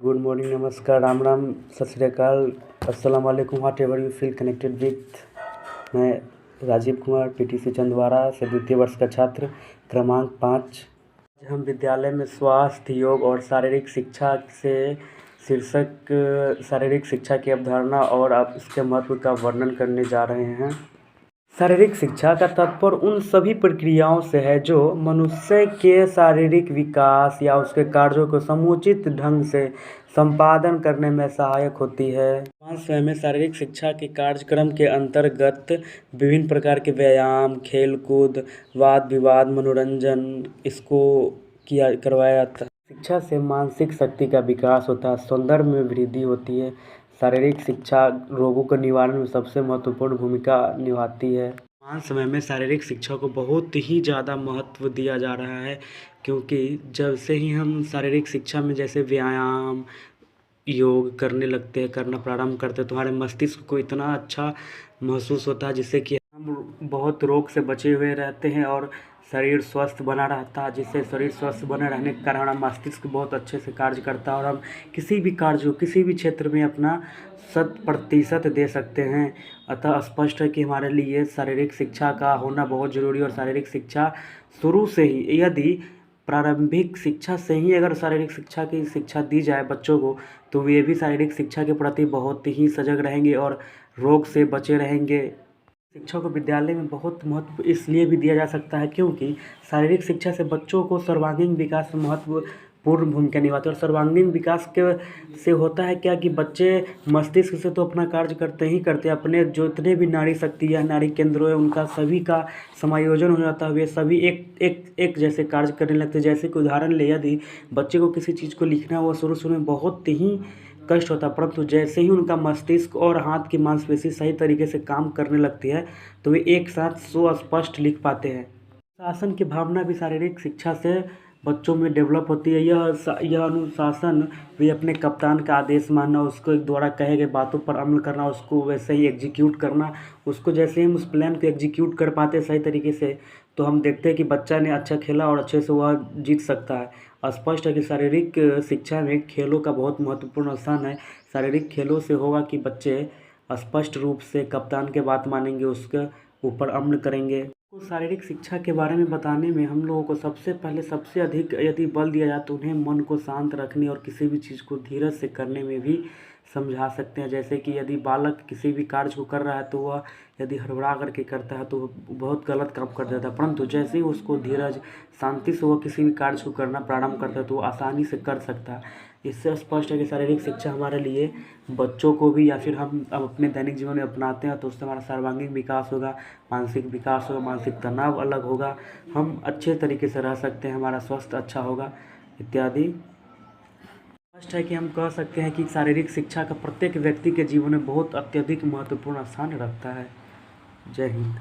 Good morning, नमस्कार, राम राम, सत श्री अकाल, अस्सलाम वालेकुम। What ever you feel connected with. मैं राजीव कुमार पीटीसी चंदवाड़ा से द्वितीय वर्ष का छात्र क्रमांक 5। हम विद्यालय में स्वास्थ्य, योग और शारीरिक शिक्षा से शीर्षक शारीरिक शिक्षा की अवधारणा और अब इसके महत्व का वर्णन करने जा रहे हैं। शारीरिक शिक्षा का तात्पर्य उन सभी प्रक्रियाओं से है जो मनुष्य के शारीरिक विकास या उसके कार्यों को समुचित ढंग से संपादन करने में सहायक होती है। वर्तमान समय में शारीरिक शिक्षा के कार्यक्रम के अंतर्गत विभिन्न प्रकार के व्यायाम, खेलकूद, वाद विवाद, मनोरंजन इसको करवाया जाता है। शिक्षा से मानसिक शक्ति का विकास होता है, सौंदर्य में वृद्धि होती है। शारीरिक शिक्षा रोगों के निवारण में सबसे महत्वपूर्ण भूमिका निभाती है। वर्तमान समय में शारीरिक शिक्षा को बहुत ही ज़्यादा महत्व दिया जा रहा है, क्योंकि जब से ही हम शारीरिक शिक्षा में जैसे व्यायाम, योग करने लगते हैं, करना प्रारंभ करते हैं तो हमारे मस्तिष्क को इतना अच्छा महसूस होता है जिससे कि हम बहुत रोग से बचे हुए रहते हैं और शरीर स्वस्थ बना रहता है। जिससे शरीर स्वस्थ बने रहने के कारण हमारा मस्तिष्क बहुत अच्छे से कार्य करता है और हम किसी भी कार्य को किसी भी क्षेत्र में अपना 100% दे सकते हैं। अतः स्पष्ट है कि हमारे लिए शारीरिक शिक्षा का होना बहुत ज़रूरी है। और शारीरिक शिक्षा शुरू से ही, यदि प्रारंभिक शिक्षा से ही अगर शारीरिक शिक्षा की शिक्षा दी जाए बच्चों को, तो वे भी शारीरिक शिक्षा के प्रति बहुत ही सजग रहेंगे और रोग से बचे रहेंगे। शिक्षा को विद्यालय में बहुत महत्व इसलिए भी दिया जा सकता है क्योंकि शारीरिक शिक्षा से बच्चों को सर्वांगीण विकास में महत्वपूर्ण भूमिका निभाती है। और सर्वांगीण विकास के से होता है क्या कि बच्चे मस्तिष्क से तो अपना कार्य करते ही करते हैं, अपने जितने भी नाड़ी शक्ति या नाड़ी केंद्रों है उनका सभी का समायोजन हो जाता है। वे सभी एक जैसे कार्य करने लगते हैं। जैसे कि उदाहरण ले, यदि बच्चे को किसी चीज़ को लिखना हो, शुरू में बहुत ही कष्ट होता है, परंतु जैसे ही उनका मस्तिष्क और हाथ की मांसपेशी सही तरीके से काम करने लगती है तो वे एक साथ सुस्पष्ट लिख पाते हैं। अनुशासन की भावना भी शारीरिक शिक्षा से बच्चों में डेवलप होती है। यह अनुशासन वे अपने कप्तान का आदेश मानना, उसको एक द्वारा कहे गए बातों पर अमल करना, उसको वैसे ही एग्जीक्यूट करना। उसको जैसे हम उस प्लान को एग्जीक्यूट कर पाते हैं सही तरीके से, तो हम देखते हैं कि बच्चा ने अच्छा खेला और अच्छे से वह जीत सकता है। स्पष्ट है कि शारीरिक शिक्षा में खेलों का बहुत महत्वपूर्ण स्थान है। शारीरिक खेलों से होगा कि बच्चे स्पष्ट रूप से कप्तान के बात मानेंगे, उसके ऊपर अमल करेंगे। तो शारीरिक शिक्षा के बारे में बताने में हम लोगों को सबसे पहले सबसे अधिक यदि बल दिया जाए तो उन्हें मन को शांत रखने और किसी भी चीज़ को धीरज से करने में भी समझा सकते हैं। जैसे कि यदि बालक किसी भी कार्य को कर रहा है तो वह यदि हड़बड़ा करके करता है तो बहुत गलत काम कर देता है, परंतु जैसे ही उसको धीरज शांति से वह किसी भी कार्य को करना प्रारंभ करता है तो वो आसानी से कर सकता है। इससे स्पष्ट है कि शारीरिक शिक्षा हमारे लिए बच्चों को भी या फिर हम अब अपने दैनिक जीवन में अपनाते हैं तो उससे हमारा सर्वांगीण विकास होगा, मानसिक विकास होगा, मानसिक तनाव अलग होगा, हम अच्छे तरीके से रह सकते हैं, हमारा स्वास्थ्य अच्छा होगा इत्यादि। स्पष्ट है कि हम कह सकते हैं कि शारीरिक शिक्षा का प्रत्येक व्यक्ति के जीवन में बहुत अत्यधिक महत्वपूर्ण स्थान रखता है। जय हिंद।